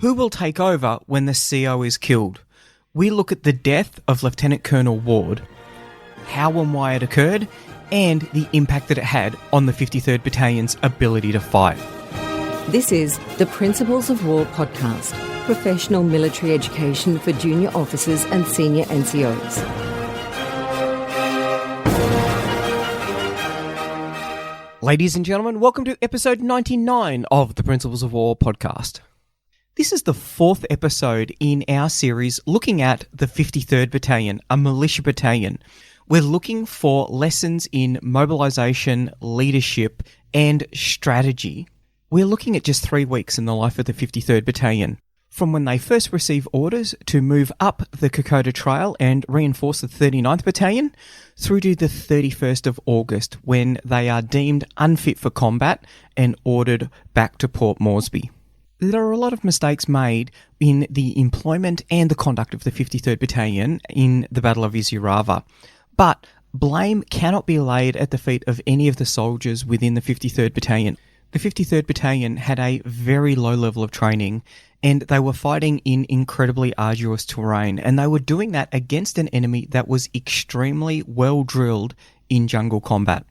Who will take over when the CO is killed? We look at the death of Lieutenant Colonel Ward, how and why it occurred, and the impact that it had on the 53rd Battalion's ability to fight. This is the Principles of War podcast, professional military education for junior officers and senior NCOs. Ladies and gentlemen, welcome to episode 99 of the Principles of War podcast. This is the fourth episode in our series looking at the 53rd Battalion, a militia battalion. We're looking for lessons in mobilisation, leadership and strategy. We're looking at just 3 weeks in the life of the 53rd Battalion, from when they first receive orders to move up the Kokoda Trail and reinforce the 39th Battalion, through to the 31st of August, when they are deemed unfit for combat and ordered back to Port Moresby. There are a lot of mistakes made in the employment and the conduct of the 53rd Battalion in the Battle of Isurava, but blame cannot be laid at the feet of any of the soldiers within the 53rd Battalion. The 53rd Battalion had a very low level of training, and they were fighting in incredibly arduous terrain, and they were doing that against an enemy that was extremely well drilled in jungle combat.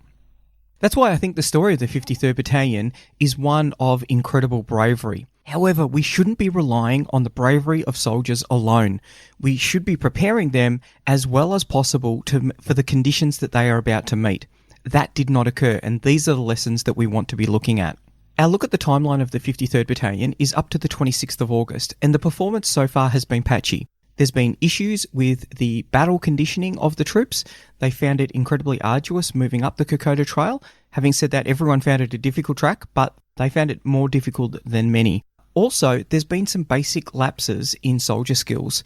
That's why I think the story of the 53rd Battalion is one of incredible bravery. However, we shouldn't be relying on the bravery of soldiers alone. We should be preparing them as well as possible for the conditions that they are about to meet. That did not occur, and these are the lessons that we want to be looking at. Our look at the timeline of the 53rd Battalion is up to the 26th of August, and the performance so far has been patchy. There's been issues with the battle conditioning of the troops. They found it incredibly arduous moving up the Kokoda Trail. Having said that, everyone found it a difficult track, but they found it more difficult than many. Also, there's been some basic lapses in soldier skills.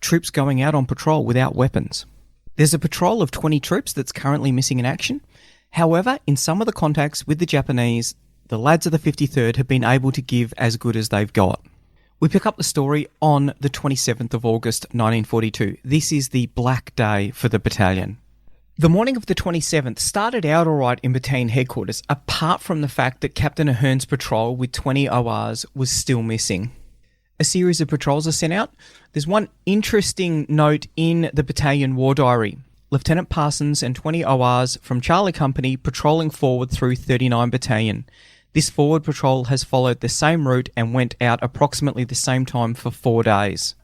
Troops going out on patrol without weapons. There's a patrol of 20 troops that's currently missing in action. However, in some of the contacts with the Japanese, the lads of the 53rd have been able to give as good as they've got. We pick up the story on the 27th of August 1942. This is the black day for the battalion. The morning of the 27th started out alright in battalion headquarters, apart from the fact that Captain Ahern's patrol with 20 ORs was still missing. A series of patrols are sent out. There's one interesting note in the battalion war diary. Lieutenant Parsons and 20 ORs from Charlie Company patrolling forward through 39 Battalion. This forward patrol has followed the same route and went out approximately the same time for 4 days.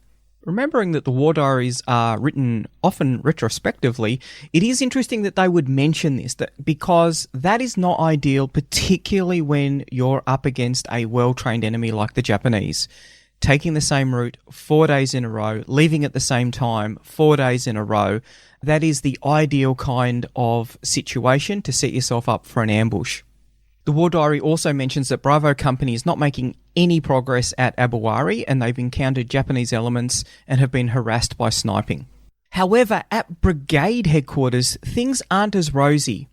Remembering that the war diaries are written often retrospectively, it is interesting that they would mention this, because that is not ideal, particularly when you're up against a well-trained enemy like the Japanese. Taking the same route 4 days in a row, leaving at the same time 4 days in a row, that is the ideal kind of situation to set yourself up for an ambush. The war diary also mentions that Bravo Company is not making any progress at Abawari, and they've encountered Japanese elements and have been harassed by sniping. However, at brigade headquarters, things aren't as rosy.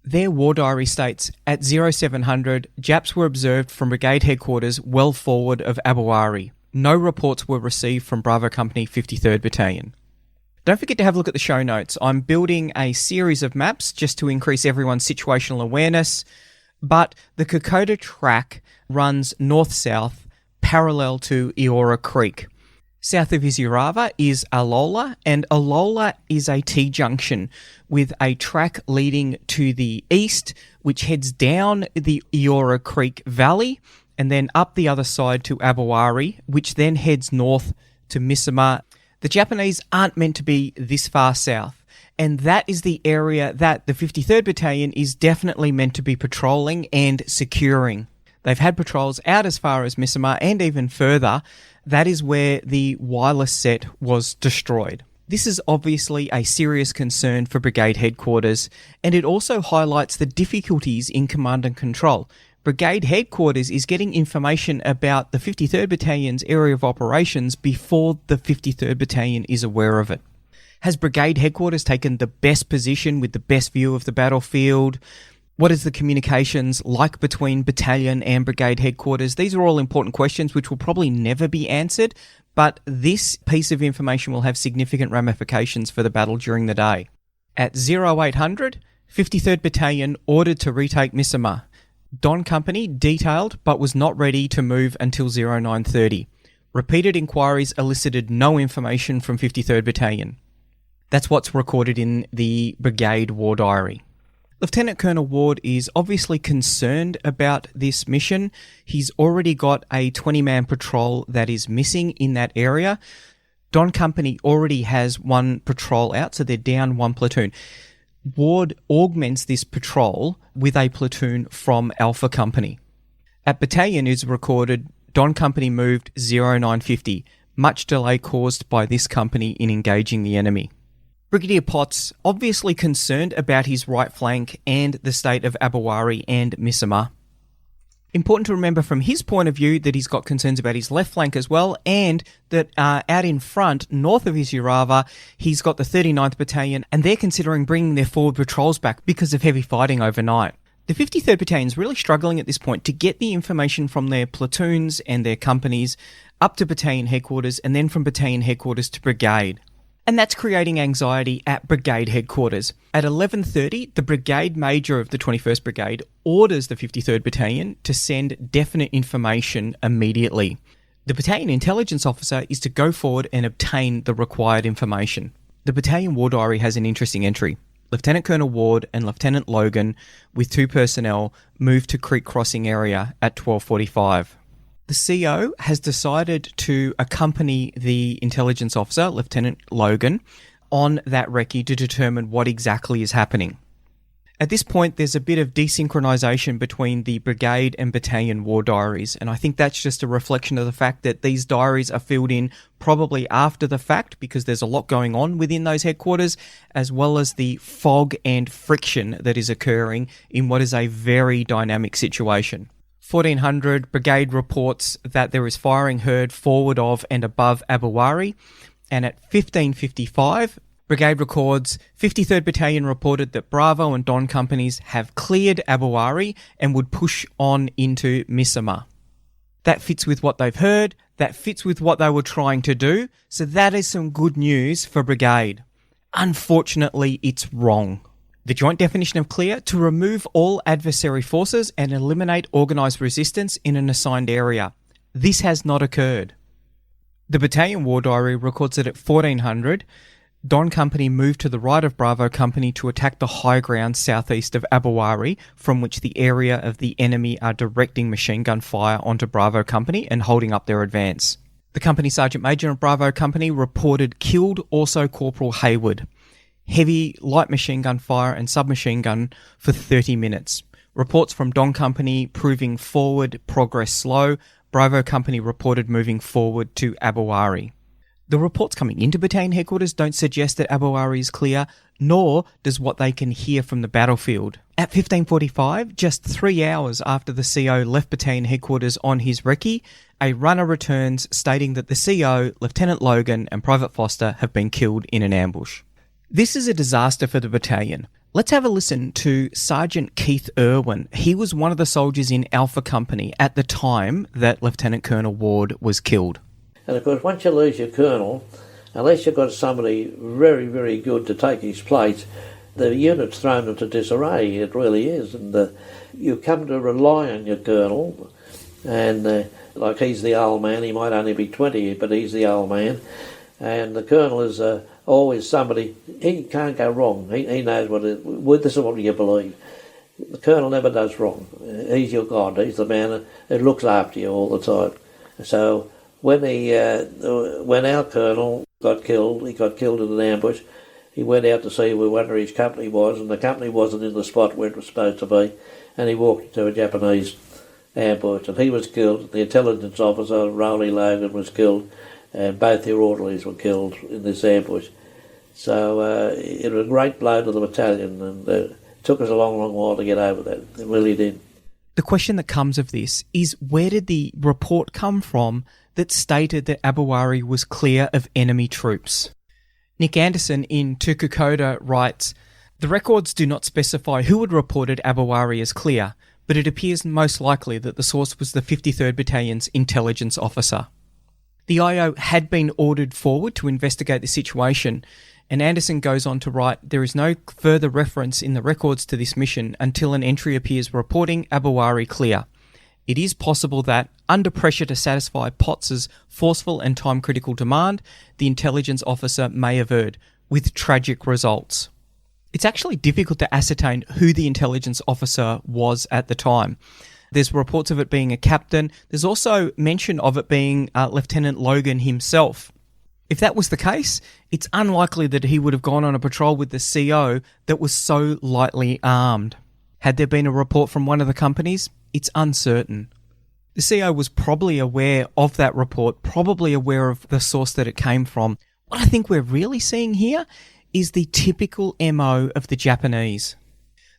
Their war diary states, at 0700, Japs were observed from brigade headquarters well forward of Abawari. No reports were received from Bravo Company 53rd Battalion. Don't forget to have a look at the show notes. I'm building a series of maps just to increase everyone's situational awareness, but the Kokoda track runs north-south parallel to Eora Creek. South of Isurava is Alola, and Alola is a T-junction with a track leading to the east, which heads down the Eora Creek Valley, and then up the other side to Abawari, which then heads north to Misama. The Japanese aren't meant to be this far south, and that is the area that the 53rd Battalion is definitely meant to be patrolling and securing. They've had patrols out as far as Misama and even further. That is where the wireless set was destroyed. This is obviously a serious concern for brigade headquarters, and it also highlights the difficulties in command and control. Brigade headquarters is getting information about the 53rd Battalion's area of operations before the 53rd Battalion is aware of it. Has brigade headquarters taken the best position with the best view of the battlefield? What is the communications like between battalion and brigade headquarters? These are all important questions which will probably never be answered, but this piece of information will have significant ramifications for the battle during the day. At 0800, 53rd Battalion ordered to retake Misama. Don Company detailed but was not ready to move until 0930. Repeated inquiries elicited no information from 53rd Battalion. That's what's recorded in the Brigade War Diary. Lieutenant Colonel Ward is obviously concerned about this mission. He's already got a 20-man patrol that is missing in that area. Don Company already has one patrol out, so they're down one platoon. Ward augments this patrol with a platoon from Alpha Company. At Battalion is recorded Don Company moved 0950, much delay caused by this company in engaging the enemy. Brigadier Potts obviously concerned about his right flank and the state of Abowari and Misama. Important to remember from his point of view that he's got concerns about his left flank as well, and that out in front, north of Isurava, he's got the 39th Battalion, and they're considering bringing their forward patrols back because of heavy fighting overnight. The 53rd Battalion is really struggling at this point to get the information from their platoons and their companies up to battalion headquarters, and then from battalion headquarters to brigade. And that's creating anxiety at brigade headquarters. At 11:30, the brigade major of the 21st Brigade orders the 53rd Battalion to send definite information immediately. The battalion intelligence officer is to go forward and obtain the required information. The battalion war diary has an interesting entry. Lieutenant Colonel Ward and Lieutenant Logan, with 2 personnel, moved to Creek Crossing area at 12:45. The CO has decided to accompany the intelligence officer, Lieutenant Logan, on that recce to determine what exactly is happening. At this point, there's a bit of desynchronization between the brigade and battalion war diaries, and I think that's just a reflection of the fact that these diaries are filled in probably after the fact because there's a lot going on within those headquarters, as well as the fog and friction that is occurring in what is a very dynamic situation. 1400, Brigade reports that there is firing heard forward of and above Abowari, and at 1555, Brigade records 53rd Battalion reported that Bravo and Don companies have cleared Abowari and would push on into Misama. That fits with what they've heard, that fits with what they were trying to do, so that is some good news for Brigade. Unfortunately, it's wrong. The joint definition of clear: to remove all adversary forces and eliminate organised resistance in an assigned area. This has not occurred. The Battalion War Diary records that at 1400, Don Company moved to the right of Bravo Company to attack the high ground southeast of Abowari, from which the area of the enemy are directing machine gun fire onto Bravo Company and holding up their advance. The Company Sergeant Major of Bravo Company reported killed also Corporal Hayward. Heavy, light machine gun fire and submachine gun for 30 minutes. Reports from Don Company proving forward progress slow. Bravo Company reported moving forward to Abowari. The reports coming into battalion headquarters don't suggest that Abowari is clear, nor does what they can hear from the battlefield. At 1545, just 3 hours after the CO left battalion headquarters on his recce, a runner returns stating that the CO, Lieutenant Logan and Private Foster have been killed in an ambush. This is a disaster for the battalion. Let's have a listen to Sergeant Keith Irwin. He was one of the soldiers in Alpha Company at the time that Lieutenant Colonel Ward was killed. And of course, once you lose your colonel, unless you've got somebody very, very good to take his place, the unit's thrown into disarray. It really is. And you come to rely on your colonel, and like he's the old man, he might only be 20, but he's the old man. And the colonel is always somebody, he can't go wrong. He knows this is what you believe. The colonel never does wrong. He's your God. He's the man who looks after you all the time. So when our colonel got killed, he got killed in an ambush. He went out to see where his company was, and the company wasn't in the spot where it was supposed to be, and he walked into a Japanese ambush, and he was killed. The intelligence officer, Rowley Logan, was killed, and both their orderlies were killed in this ambush. So it was a great blow to the battalion, and it took us a long, long while to get over that. It really did. The question that comes of this is, where did the report come from that stated that Abowari was clear of enemy troops? Nick Anderson in Tukukoda writes, "The records do not specify who had reported Abowari as clear, but it appears most likely that the source was the 53rd Battalion's intelligence officer." The IO had been ordered forward to investigate the situation, and Anderson goes on to write, "There is no further reference in the records to this mission until an entry appears reporting Abowari clear. It is possible that, under pressure to satisfy Potts's forceful and time-critical demand, the intelligence officer may have erred, with tragic results. It's actually difficult to ascertain who the intelligence officer was at the time. There's reports of it being a captain. There's also mention of it being Lieutenant Logan himself. If that was the case, it's unlikely that he would have gone on a patrol with the CO that was so lightly armed. Had there been a report from one of the companies? It's uncertain. The CO was probably aware of that report, probably aware of the source that it came from. What I think we're really seeing here is the typical MO of the Japanese.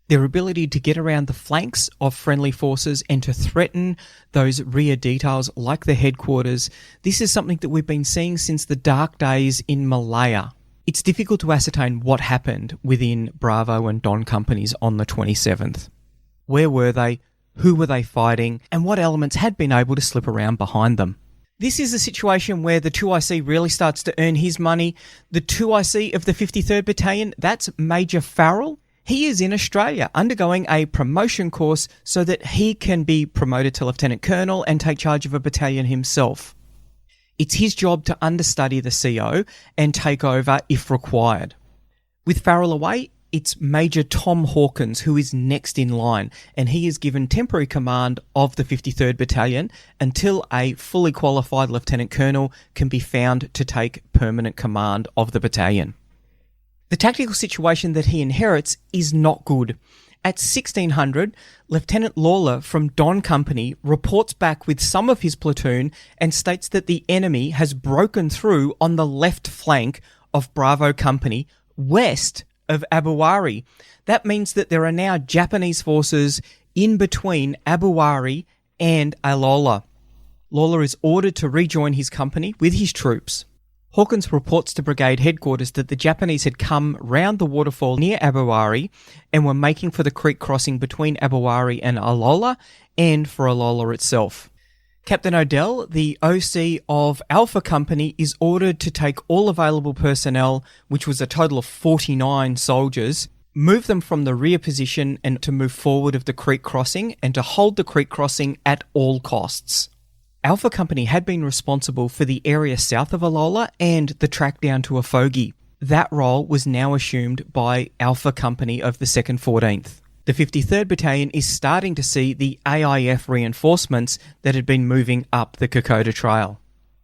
Their ability to get around the flanks of friendly forces and to threaten those rear details like the headquarters. This is something that we've been seeing since the dark days in Malaya. It's difficult to ascertain what happened within Bravo and Don companies on the 27th. Where were they? Who were they fighting? And what elements had been able to slip around behind them? This is a situation where the 2IC really starts to earn his money. The 2IC of the 53rd Battalion, that's Major Farrell. He is in Australia undergoing a promotion course so that he can be promoted to Lieutenant Colonel and take charge of a battalion himself. It's his job to understudy the CO and take over if required. With Farrell away, it's Major Tom Hawkins who is next in line, and he is given temporary command of the 53rd Battalion until a fully qualified Lieutenant Colonel can be found to take permanent command of the battalion. The tactical situation that he inherits is not good. At 1600, Lieutenant Lawler from Don Company reports back with some of his platoon and states that the enemy has broken through on the left flank of Bravo Company, west of Abuwari. That means that there are now Japanese forces in between Abuwari and Alola. Lawler is ordered to rejoin his company with his troops. Hawkins reports to brigade headquarters that the Japanese had come round the waterfall near Abuwari and were making for the creek crossing between Abuwari and Alola and for Alola itself. Captain Odell, the OC of Alpha Company, is ordered to take all available personnel, which was a total of 49 soldiers, move them from the rear position and to move forward of the creek crossing and to hold the creek crossing at all costs. Alpha Company had been responsible for the area south of Alola and the track down to Afogi. That role was now assumed by Alpha Company of the 2nd 14th. The 53rd Battalion is starting to see the AIF reinforcements that had been moving up the Kokoda Trail.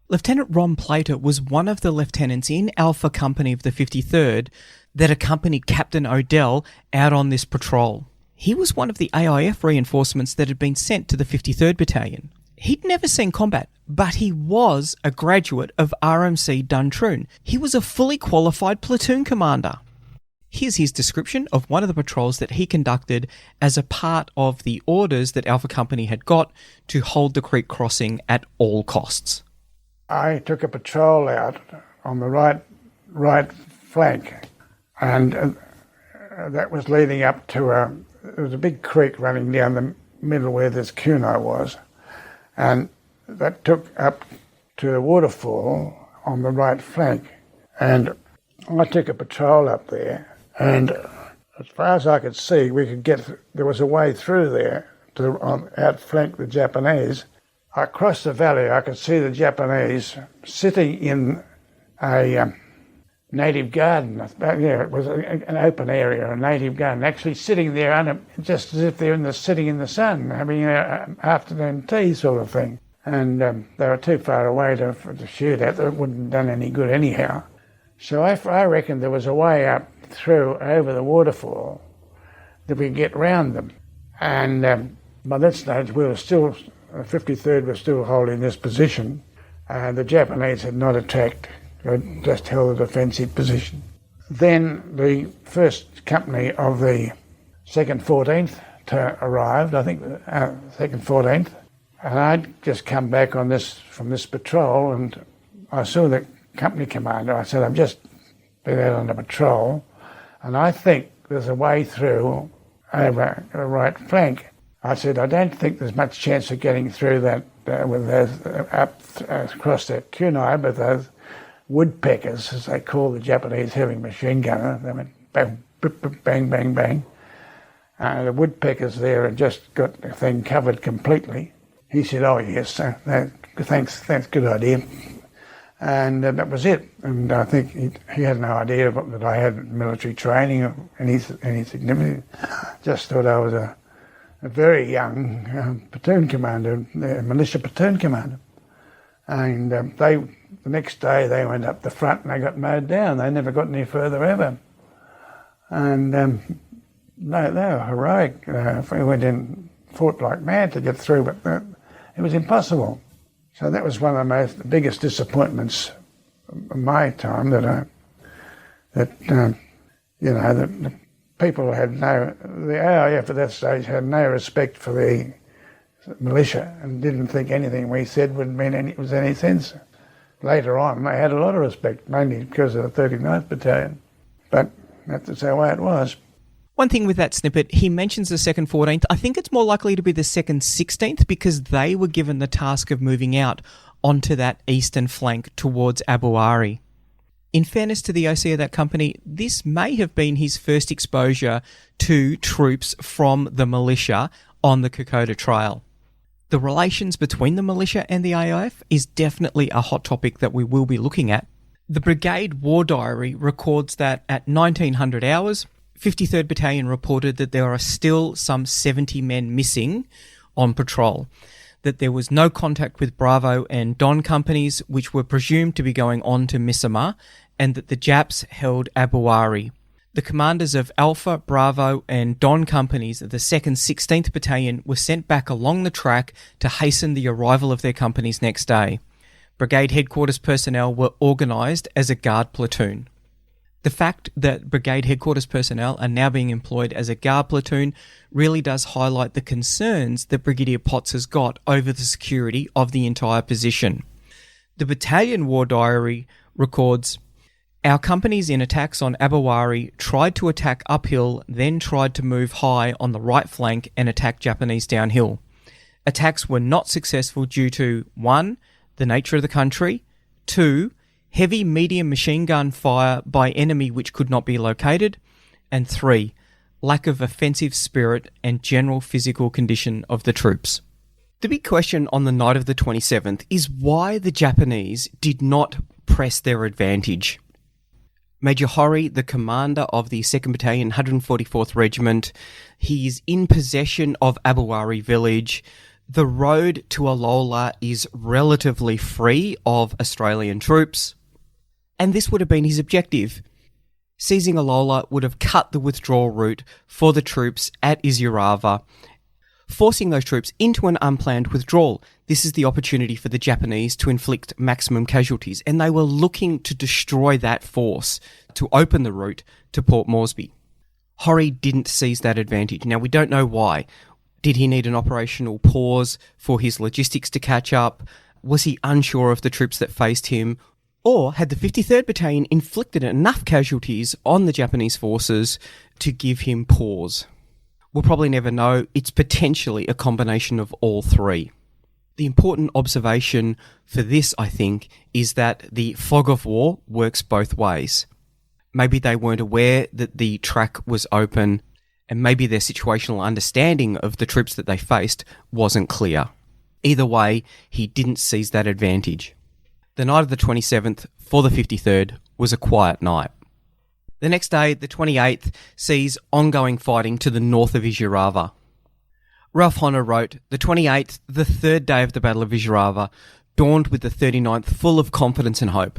Lieutenant Ron Plater was one of the lieutenants in Alpha Company of the 53rd that accompanied Captain Odell out on this patrol. He was one of the AIF reinforcements that had been sent to the 53rd Battalion. He'd never seen combat, but he was a graduate of RMC Duntroon. He was a fully qualified platoon commander. Here's his description of one of the patrols that he conducted as a part of the orders that Alpha Company had got to hold the creek crossing at all costs. I took a patrol out on the right flank, and that was leading up to there was a big creek running down the middle where this Kunai was. And that took up to the waterfall on the right flank. And I took a patrol up there, and as far as I could see, there was a way through there to outflank the Japanese. I crossed the valley, I could see the Japanese sitting in a native garden. It was an open area, a native garden, actually sitting there just as if they're sitting in the sun, having an afternoon tea sort of thing. And they were too far away to shoot at. It wouldn't have done any good anyhow. So I reckon there was a way up through over the waterfall that we could get round them. And by that stage, we were still, the 53rd was still holding this position. The Japanese had not attacked. Just held a defensive position. Then the first company of the 2nd 14th arrived, I think 2nd 14th, and I'd just come back from this patrol, and I saw the company commander. I said, I've just been out on a patrol, and I think there's a way through over the right flank. I said, I don't think there's much chance of getting through that with those up across that Kunai, but those woodpeckers, as they call the Japanese heavy machine gunner. They went bang, bang, bang, bang. The woodpeckers there had just got the thing covered completely. he said, "Oh yes, thanks, good idea." And that was it. And I think he had no idea that I had military training or any significance. Just thought I was a very young platoon commander, militia platoon commander. And the next day they went up the front and they got mowed down. They never got any further ever. And they were heroic. We went in, fought like mad to get through, but it was impossible. So that was one of the biggest disappointments of my time, that the people had the AIF at that stage had no respect for the militia and didn't think anything we said was any sense. Later on, they had a lot of respect, mainly because of the 39th Battalion. But that's the way it was. One thing with that snippet, he mentions the 2nd 14th. I think it's more likely to be the 2nd 16th because they were given the task of moving out onto that eastern flank towards Abu Ari. In fairness to the OC of that company, this may have been his first exposure to troops from the militia on the Kokoda Trail. The relations between the militia and the AIF is definitely a hot topic that we will be looking at. The Brigade War Diary records that at 1900 hours, 53rd Battalion reported that there are still some 70 men missing on patrol, that there was no contact with Bravo and Don companies, which were presumed to be going on to Misama, and that the Japs held Abu Ari. The commanders of Alpha, Bravo and Don companies of the 2nd 16th Battalion were sent back along the track to hasten the arrival of their companies next day. Brigade headquarters personnel were organised as a guard platoon. The fact that Brigade headquarters personnel are now being employed as a guard platoon really does highlight the concerns that Brigadier Potts has got over the security of the entire position. The Battalion War Diary records, "Our companies in attacks on Abu Ari tried to attack uphill, then tried to move high on the right flank and attack Japanese downhill. Attacks were not successful due to 1. The nature of the country, 2. Heavy medium machine gun fire by enemy which could not be located, and 3. Lack of offensive spirit and general physical condition of the troops." The big question on the night of the 27th is why the Japanese did not press their advantage. Major Hori, the commander of the 2nd Battalion, 144th Regiment, he is in possession of Abu Ari village. The road to Alola is relatively free of Australian troops, and this would have been his objective. Seizing Alola would have cut the withdrawal route for the troops at Isurava, forcing those troops into an unplanned withdrawal. This is the opportunity for the Japanese to inflict maximum casualties, and they were looking to destroy that force to open the route to Port Moresby. Hori didn't seize that advantage. Now, we don't know why. Did he need an operational pause for his logistics to catch up? Was he unsure of the troops that faced him? Or had the 53rd Battalion inflicted enough casualties on the Japanese forces to give him pause? We'll probably never know. It's potentially a combination of all three. The important observation for this, I think, is that the fog of war works both ways. Maybe they weren't aware that the track was open, and maybe their situational understanding of the troops that they faced wasn't clear. Either way, he didn't seize that advantage. The night of the 27th for the 53rd was a quiet night. The next day, the 28th, sees ongoing fighting to the north of Isurava. Ralph Honor wrote, "The 28th, the third day of the Battle of Isurava, dawned with the 39th full of confidence and hope.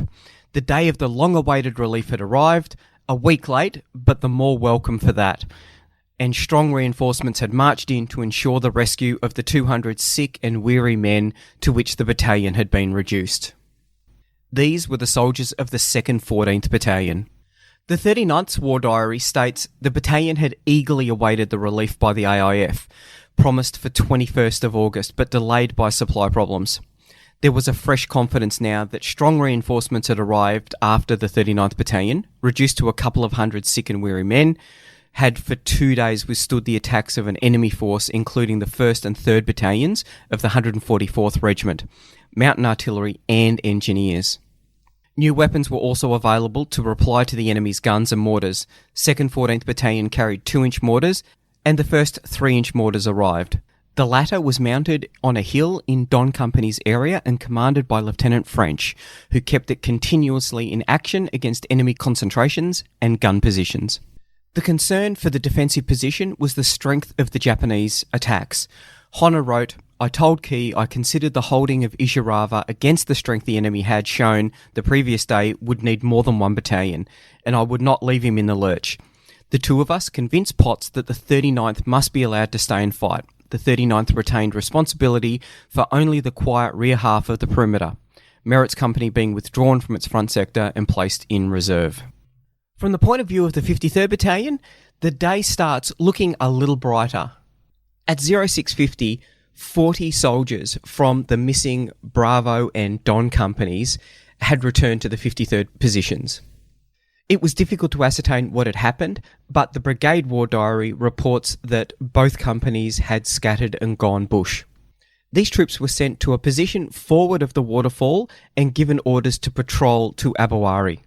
The day of the long-awaited relief had arrived, a week late, but the more welcome for that, and strong reinforcements had marched in to ensure the rescue of the 200 sick and weary men to which the battalion had been reduced." These were the soldiers of the 2nd 14th Battalion. The 39th's War Diary states the battalion had eagerly awaited the relief by the AIF, promised for 21st of August, but delayed by supply problems. There was a fresh confidence now that strong reinforcements had arrived after the 39th Battalion, reduced to a couple of hundred sick and weary men, had for 2 days withstood the attacks of an enemy force, including the 1st and 3rd Battalions of the 144th Regiment, mountain artillery and engineers. New weapons were also available to reply to the enemy's guns and mortars. 2nd 14th Battalion carried 2-inch mortars, and the first 3-inch mortars arrived. The latter was mounted on a hill in Don Company's area and commanded by Lieutenant French, who kept it continuously in action against enemy concentrations and gun positions. The concern for the defensive position was the strength of the Japanese attacks. Honor wrote, "I told Key I considered the holding of Isurava against the strength the enemy had shown the previous day would need more than one battalion, and I would not leave him in the lurch. The two of us convinced Potts that the 39th must be allowed to stay and fight. The 39th retained responsibility for only the quiet rear half of the perimeter, Merritt's company being withdrawn from its front sector and placed in reserve." From the point of view of the 53rd Battalion, the day starts looking a little brighter. At 0650, 40 soldiers from the missing Bravo and Don companies had returned to the 53rd positions. It was difficult to ascertain what had happened, but the Brigade War Diary reports that both companies had scattered and gone bush. These troops were sent to a position forward of the waterfall and given orders to patrol to Abawari.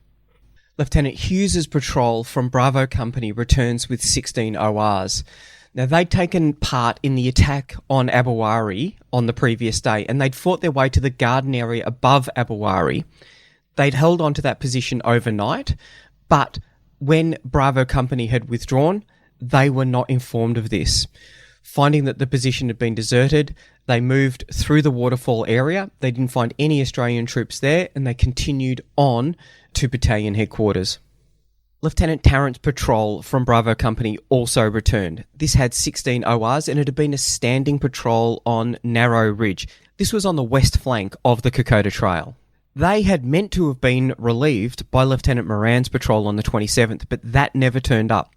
Lieutenant Hughes's patrol from Bravo Company returns with 16 ORs. Now, they'd taken part in the attack on Abawari on the previous day, and they'd fought their way to the garden area above Abawari. They'd held on to that position overnight, but when Bravo Company had withdrawn, they were not informed of this. Finding that the position had been deserted, they moved through the waterfall area. They didn't find any Australian troops there, and they continued on to battalion headquarters. Lieutenant Tarrant's patrol from Bravo Company also returned. This had 16 ORs, and it had been a standing patrol on Narrow Ridge. This was on the west flank of the Kokoda Trail. They had meant to have been relieved by Lieutenant Moran's patrol on the 27th, but that never turned up.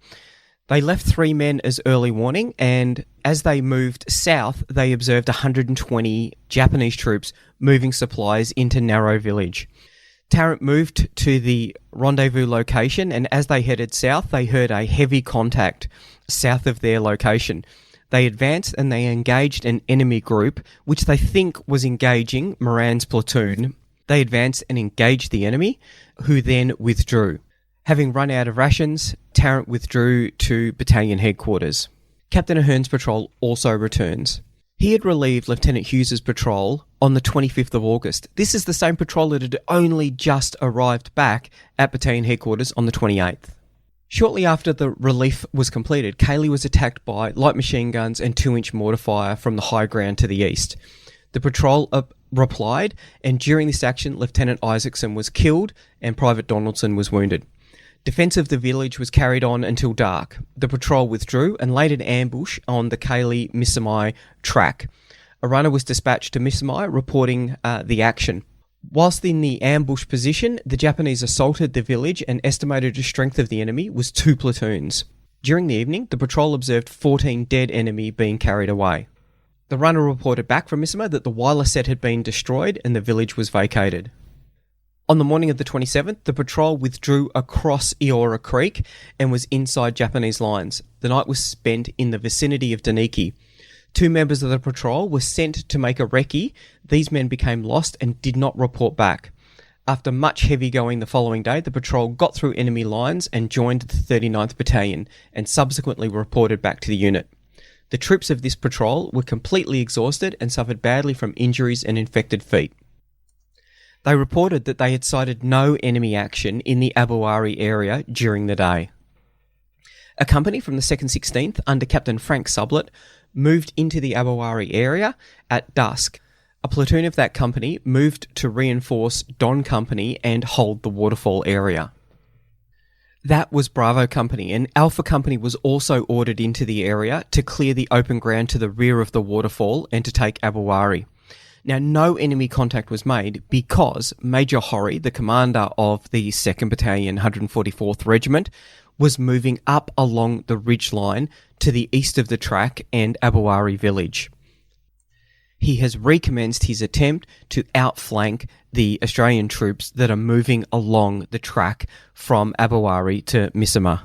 They left 3 men as early warning, and as they moved south, they observed 120 Japanese troops moving supplies into Narrow Village. Tarrant moved to the rendezvous location, and as they headed south, they heard a heavy contact south of their location. They advanced and they engaged an enemy group, which they think was engaging Moran's platoon. They advanced and engaged the enemy, who then withdrew. Having run out of rations, Tarrant withdrew to battalion headquarters. Captain Ahern's patrol also returns. He had relieved Lieutenant Hughes's patrol on the 25th of August. This is the same patrol that had only just arrived back at battalion headquarters on the 28th. Shortly after the relief was completed, Cayley was attacked by light machine guns and 2-inch mortar fire from the high ground to the east. The patrol replied, and during this action, Lieutenant Isaacson was killed and Private Donaldson was wounded. Defence of the village was carried on until dark. The patrol withdrew and laid an ambush on the Cayley-Missamai track. A runner was dispatched to Missamai, reporting the action. Whilst in the ambush position, the Japanese assaulted the village and estimated the strength of the enemy was 2 platoons. During the evening, the patrol observed 14 dead enemy being carried away. The runner reported back from Missamai that the wireless set had been destroyed and the village was vacated. On the morning of the 27th, the patrol withdrew across Eora Creek and was inside Japanese lines. The night was spent in the vicinity of Daniki. 2 members of the patrol were sent to make a recce. These men became lost and did not report back. After much heavy going the following day, the patrol got through enemy lines and joined the 39th Battalion and subsequently reported back to the unit. The troops of this patrol were completely exhausted and suffered badly from injuries and infected feet. They reported that they had sighted no enemy action in the Abawari area during the day. A company from the 2nd 16th under Captain Frank Sublett moved into the Abawari area at dusk. A platoon of that company moved to reinforce Don Company and hold the waterfall area. That was Bravo Company, and Alpha Company was also ordered into the area to clear the open ground to the rear of the waterfall and to take Abawari. Now, no enemy contact was made because Major Horry, the commander of the 2nd Battalion, 144th Regiment, was moving up along the ridge line to the east of the track and Abawari village. He has recommenced his attempt to outflank the Australian troops that are moving along the track from Abawari to Missamah.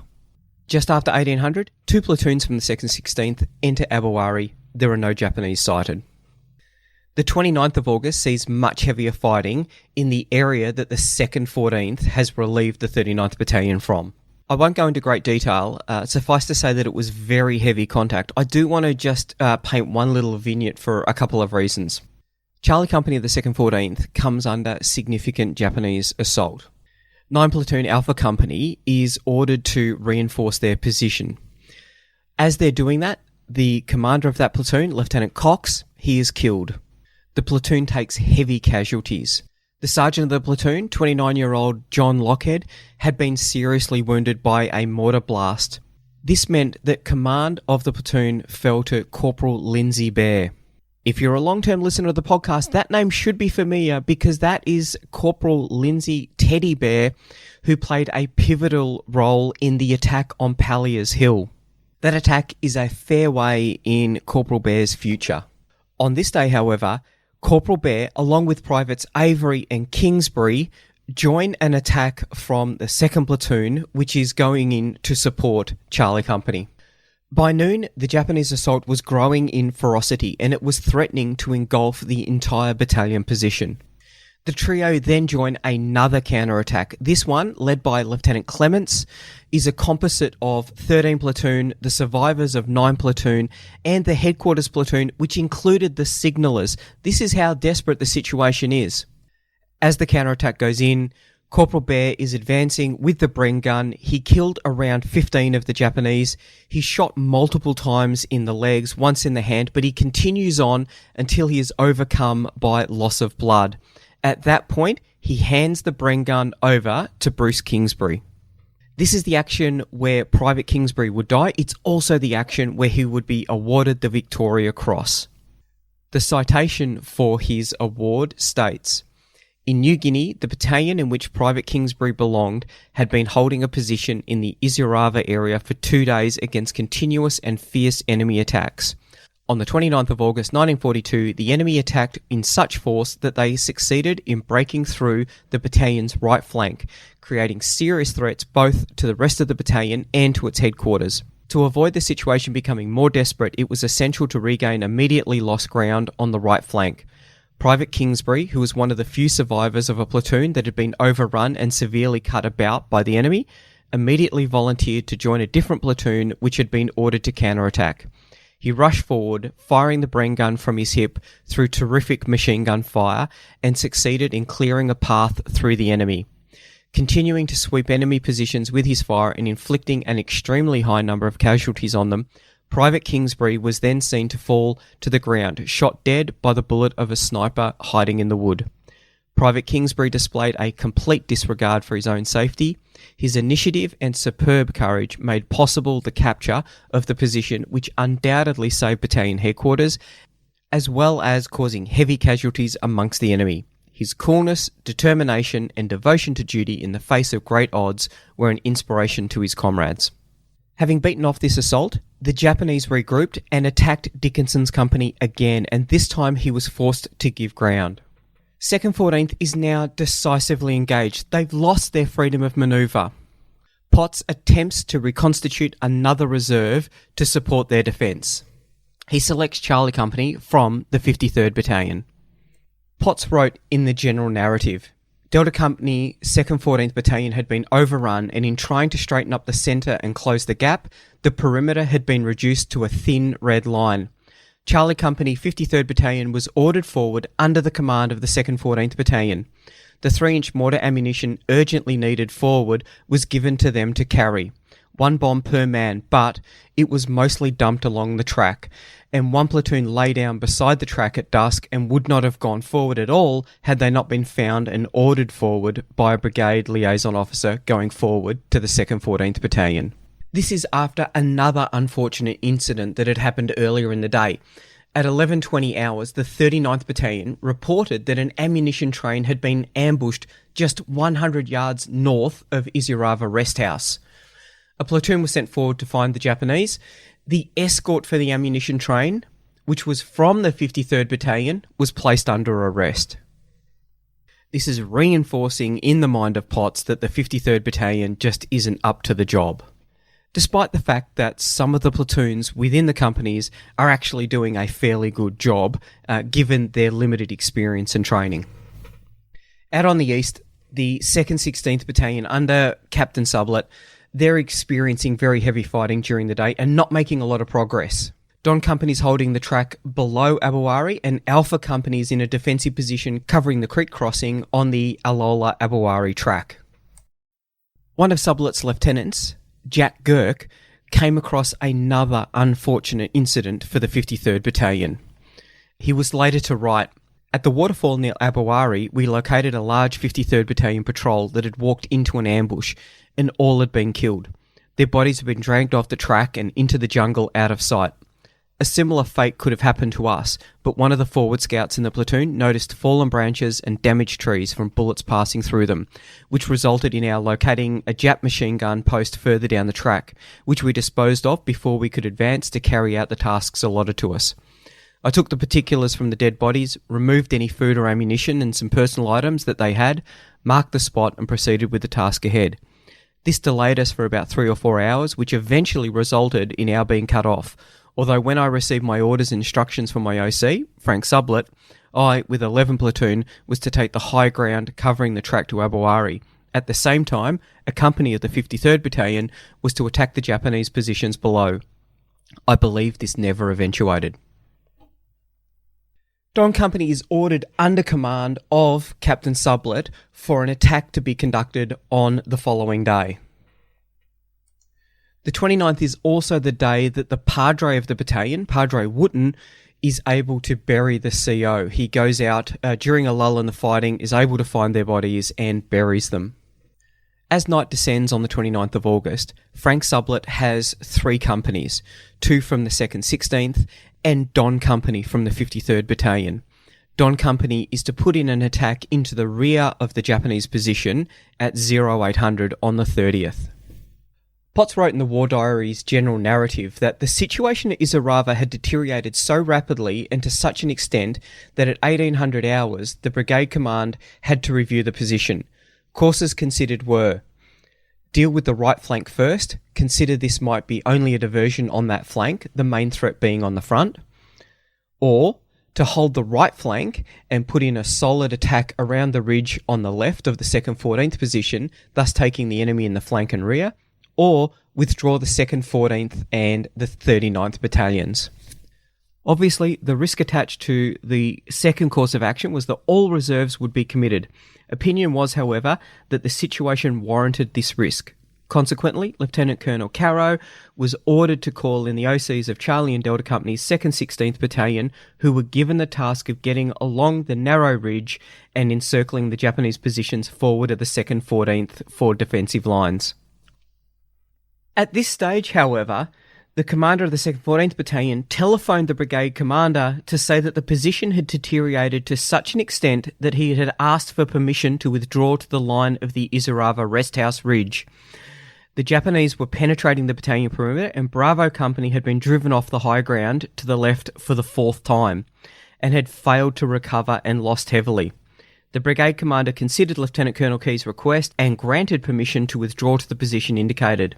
Just after 1800, 2 platoons from the 2nd 16th enter Abawari. There are no Japanese sighted. The 29th of August sees much heavier fighting in the area that the 2nd 14th has relieved the 39th Battalion from. I won't go into great detail. Suffice to say that it was very heavy contact. I do want to just paint one little vignette for a couple of reasons. Charlie Company of the 2nd 14th comes under significant Japanese assault. 9 Platoon Alpha Company is ordered to reinforce their position. As they're doing that, the commander of that platoon, Lieutenant Cox, he is killed. The platoon takes heavy casualties. The sergeant of the platoon, 29-year-old John Lockhead, had been seriously wounded by a mortar blast. This meant that command of the platoon fell to Corporal Lindsay Bear. If you're a long-term listener of the podcast, that name should be familiar because that is Corporal Lindsay Teddy Bear, who played a pivotal role in the attack on Palliers Hill. That attack is a fair way in Corporal Bear's future. On this day, however, Corporal Bear, along with Privates Avery and Kingsbury, join an attack from the 2nd Platoon, which is going in to support Charlie Company. By noon, the Japanese assault was growing in ferocity and it was threatening to engulf the entire battalion position. The trio then join another counterattack. This one, led by Lieutenant Clements, is a composite of 13 Platoon, the survivors of 9 Platoon, and the headquarters platoon, which included the signallers. This is how desperate the situation is. As the counterattack goes in, Corporal Bear is advancing with the Bren gun. He killed around 15 of the Japanese. He shot multiple times in the legs, once in the hand, but he continues on until he is overcome by loss of blood. At that point, he hands the Bren gun over to Bruce Kingsbury. This is the action where Private Kingsbury would die. It's also the action where he would be awarded the Victoria Cross. The citation for his award states, "In New Guinea, the battalion in which Private Kingsbury belonged had been holding a position in the Isurava area for 2 days against continuous and fierce enemy attacks. On the 29th of August 1942, the enemy attacked in such force that they succeeded in breaking through the battalion's right flank, creating serious threats both to the rest of the battalion and to its headquarters. To avoid the situation becoming more desperate, it was essential to regain immediately lost ground on the right flank. Private Kingsbury, who was one of the few survivors of a platoon that had been overrun and severely cut about by the enemy, immediately volunteered to join a different platoon which had been ordered to counterattack. He rushed forward, firing the Bren gun from his hip through terrific machine gun fire, and succeeded in clearing a path through the enemy. Continuing to sweep enemy positions with his fire and inflicting an extremely high number of casualties on them, Private Kingsbury was then seen to fall to the ground, shot dead by the bullet of a sniper hiding in the wood. Private Kingsbury displayed a complete disregard for his own safety. His initiative and superb courage made possible the capture of the position, which undoubtedly saved battalion headquarters, as well as causing heavy casualties amongst the enemy. His coolness, determination, and devotion to duty in the face of great odds were an inspiration to his comrades. Having beaten off this assault, the Japanese regrouped and attacked Dickinson's company again, and this time he was forced to give ground. 2nd 14th is now decisively engaged. They've lost their freedom of manoeuvre. Potts attempts to reconstitute another reserve to support their defence. He selects Charlie Company from the 53rd Battalion. Potts wrote in the general narrative, Delta Company 2nd 14th Battalion had been overrun, and in trying to straighten up the centre and close the gap, the perimeter had been reduced to a thin red line. Charlie Company 53rd Battalion was ordered forward under the command of the 2nd 14th Battalion. The 3-inch mortar ammunition urgently needed forward was given to them to carry. 1 bomb per man, but it was mostly dumped along the track, and 1 platoon lay down beside the track at dusk and would not have gone forward at all had they not been found and ordered forward by a brigade liaison officer going forward to the 2nd 14th Battalion. This is after another unfortunate incident that had happened earlier in the day. At 11:20 hours, the 39th Battalion reported that an ammunition train had been ambushed just 100 yards north of Isurava Rest House. A platoon was sent forward to find the Japanese. The escort for the ammunition train, which was from the 53rd Battalion, was placed under arrest. This is reinforcing in the mind of Potts that the 53rd Battalion just isn't up to the job, despite the fact that some of the platoons within the companies are actually doing a fairly good job, given their limited experience and training. Out on the east, the 2nd 16th Battalion under Captain Sublett, they're experiencing very heavy fighting during the day and not making a lot of progress. Don Company's holding the track below Abouari, and Alpha Company's in a defensive position covering the creek crossing on the Alola Abouari track. One of Sublet's lieutenants, Jack Girk, came across another unfortunate incident for the 53rd Battalion. He was later to write, "At the waterfall near Abouari, we located a large 53rd Battalion patrol that had walked into an ambush, and all had been killed. Their bodies had been dragged off the track and into the jungle out of sight. A similar fate could have happened to us, but one of the forward scouts in the platoon noticed fallen branches and damaged trees from bullets passing through them, which resulted in our locating a Jap machine gun post further down the track, which we disposed of before we could advance to carry out the tasks allotted to us. I took the particulars from the dead bodies, removed any food or ammunition and some personal items that they had, marked the spot and proceeded with the task ahead. This delayed us for about 3 or 4 hours, which eventually resulted in our being cut off. Although when I received my orders and instructions from my OC, Frank Sublet, I, with 11 platoon, was to take the high ground covering the track to Abouari. At the same time, a company of the 53rd Battalion was to attack the Japanese positions below. I believe this never eventuated." Don Company is ordered under command of Captain Sublet for an attack to be conducted on the following day. The 29th is also the day that the Padre of the battalion, Padre Wooten, is able to bury the CO. He goes out during a lull in the fighting, is able to find their bodies and buries them. As night descends on the 29th of August, Frank Sublet has 3 companies, 2 from the 2nd 16th and Don Company from the 53rd Battalion. Don Company is to put in an attack into the rear of the Japanese position at 0800 on the 30th. Potts wrote in the War Diary's general narrative that the situation at Isurava had deteriorated so rapidly and to such an extent that at 1800 hours the brigade command had to review the position. Courses considered were: deal with the right flank first, consider this might be only a diversion on that flank, the main threat being on the front, or to hold the right flank and put in a solid attack around the ridge on the left of the 2nd 14th position, thus taking the enemy in the flank and rear, or withdraw the 2nd, 14th and the 39th battalions. Obviously, the risk attached to the second course of action was that all reserves would be committed. Opinion was, however, that the situation warranted this risk. Consequently, Lieutenant Colonel Caro was ordered to call in the OCs of Charlie and Delta Company's 2nd 16th Battalion, who were given the task of getting along the narrow ridge and encircling the Japanese positions forward of the 2nd 14th for defensive lines. At this stage, however, the commander of the 2nd 14th Battalion telephoned the brigade commander to say that the position had deteriorated to such an extent that he had asked for permission to withdraw to the line of the Isurava Rest House Ridge. The Japanese were penetrating the battalion perimeter, and Bravo Company had been driven off the high ground to the left for the 4th time and had failed to recover and lost heavily. The brigade commander considered Lieutenant Colonel Key's request and granted permission to withdraw to the position indicated.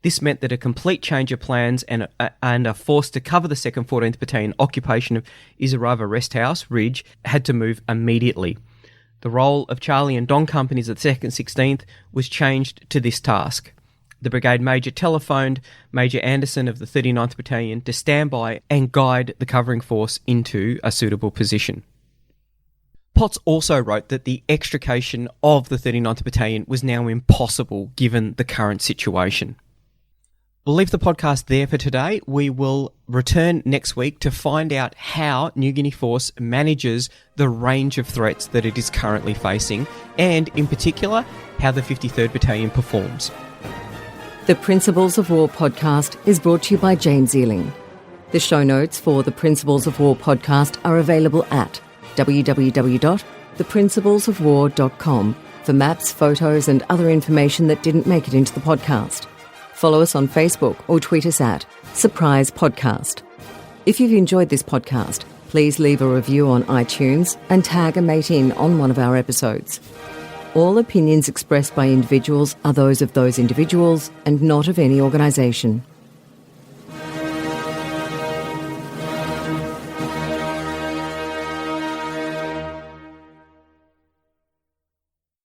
This meant that a complete change of plans and a force to cover the 2nd 14th Battalion occupation of Isurava Rest House Ridge had to move immediately. The role of Charlie and Don Companies of the 2nd 16th was changed to this task. The brigade major telephoned Major Anderson of the 39th Battalion to stand by and guide the covering force into a suitable position. Potts also wrote that the extrication of the 39th Battalion was now impossible given the current situation. We'll leave the podcast there for today. We will return next week to find out how New Guinea Force manages the range of threats that it is currently facing, and in particular, how the 53rd Battalion performs. The Principles of War podcast is brought to you by James Ealing. The show notes for the Principles of War podcast are available at www.theprinciplesofwar.com for maps, photos and other information that didn't make it into the podcast. Follow us on Facebook or tweet us at Surprise Podcast. If you've enjoyed this podcast, please leave a review on iTunes and tag a mate in on one of our episodes. All opinions expressed by individuals are those of those individuals and not of any organisation.